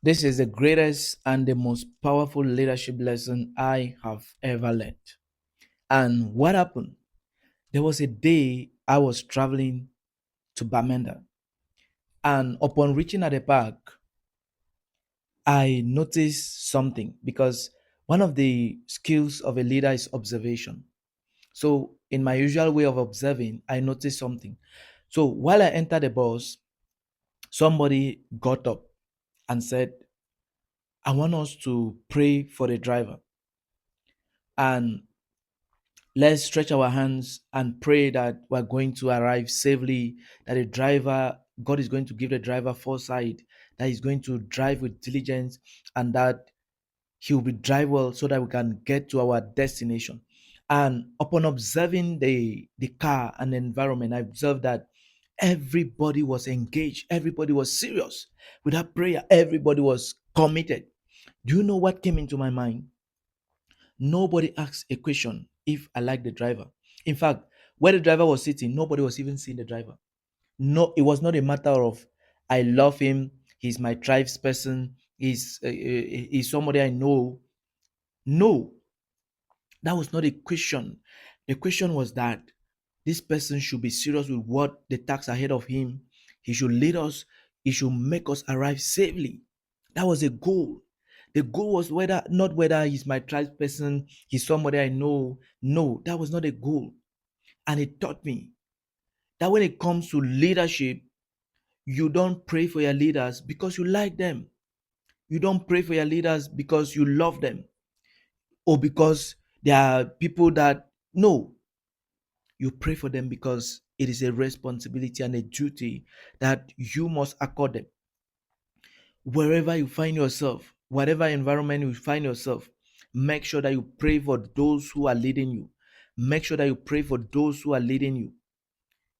This is the greatest and the most powerful leadership lesson I have ever learned. And what happened? There was a day I was traveling to Bamenda, and upon reaching at the park, I noticed something because one of the skills of a leader is observation. So, in my usual way of observing, I noticed something. So, while I entered the bus, somebody got up and said, I want us to pray for the driver. And let's stretch our hands and pray that we're going to arrive safely, that the driver, God is going to give the driver foresight, that he's going to drive with diligence, and that he will be drive well so that we can get to our destination. And upon observing the car and the environment, I observed that everybody was engaged, everybody was serious with that prayer, everybody was committed. Do you know what came into my mind? Nobody asked a question if I like the driver. In fact, where the driver was sitting, nobody was even seeing the driver. No, it was not a matter of I love him, he's my tribe's person, he's somebody I know. No, that was not a question. The question was that this person should be serious with what the task ahead of him. He should lead us, he should make us arrive safely. That was a goal. The goal was whether not whether he's my tribe person, he's somebody I know. No, that was not a goal. And it taught me that when it comes to leadership, you don't pray for your leaders because you like them. You don't pray for your leaders because you love them or because they are people that no, you pray for them because it is a responsibility and a duty that you must accord them. Wherever you find yourself, whatever environment you find yourself, make sure that you pray for those who are leading you. Make sure that you pray for those who are leading you.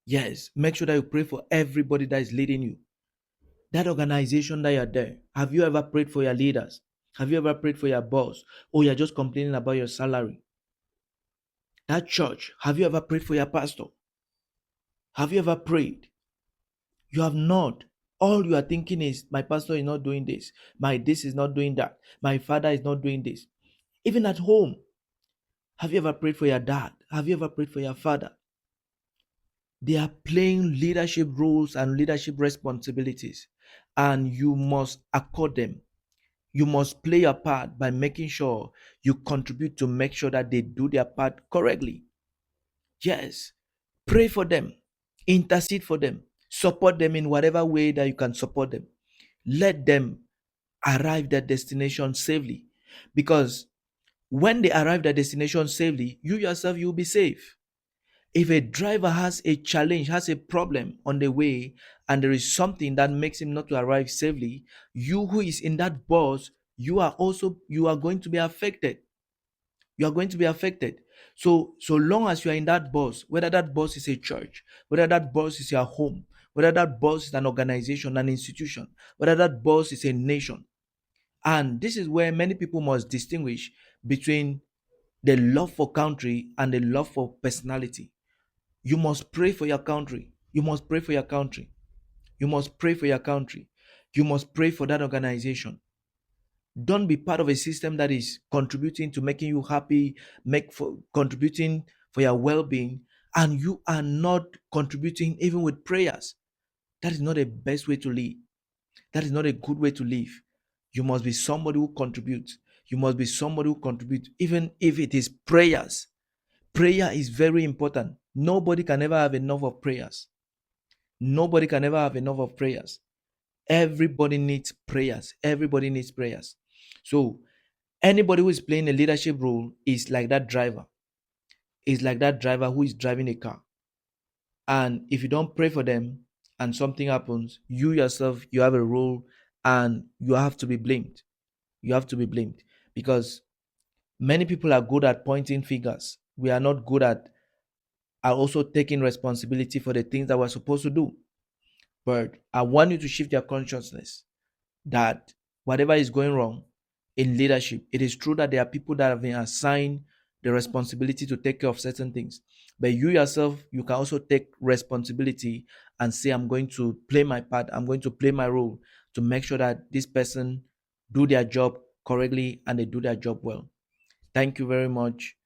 Yes, make sure that you pray for everybody that is leading you. That organization that you're there, have you ever prayed for your leaders? Have you ever prayed for your boss? Or you're just complaining about your salary? That church, have you ever prayed for your pastor? Have you ever prayed? You have not. All you are thinking is, my pastor is not doing this. My this is not doing that. My father is not doing this. Even at home, have you ever prayed for your dad? Have you ever prayed for your father? They are playing leadership roles and leadership responsibilities, and you must accord them. You must play your part by making sure you contribute to make sure that they do their part correctly. Yes, pray for them, intercede for them, support them in whatever way that you can support them. Let them arrive at destination safely, because when they arrive at destination safely, you yourself you'll be safe. If a driver has a challenge, has a problem on the way, and there is something that makes him not to arrive safely, you who is in that bus, you are going to be affected. You are going to be affected. So long as you are in that bus, whether that bus is a church, whether that bus is your home, whether that bus is an organization, an institution, whether that bus is a nation. And this is where many people must distinguish between the love for country and the love for personality. You must pray for your country. You must pray for your country. You must pray for your country. You must pray for that organization. Don't be part of a system that is contributing to making you happy, make for contributing for your well-being, and you are not contributing even with prayers. That is not the best way to live. That is not a good way to live. You must be somebody who contributes. You must be somebody who contributes, even if it is prayers. Prayer is very important. Nobody can ever have enough of prayers. Nobody can ever have enough of prayers. Everybody needs prayers. Everybody needs prayers. So anybody who is playing a leadership role is like that driver. Is like that driver who is driving a car. And if you don't pray for them and something happens, you yourself you have a role and you have to be blamed. You have to be blamed because many people are good at pointing fingers. We are not good at are also taking responsibility for the things that we're supposed to do. But I want you to shift your consciousness that whatever is going wrong in leadership, it is true that there are people that have been assigned the responsibility to take care of certain things. But you yourself, you can also take responsibility and say, I'm going to play my part, I'm going to play my role to make sure that this person do their job correctly and they do their job well. Thank you very much.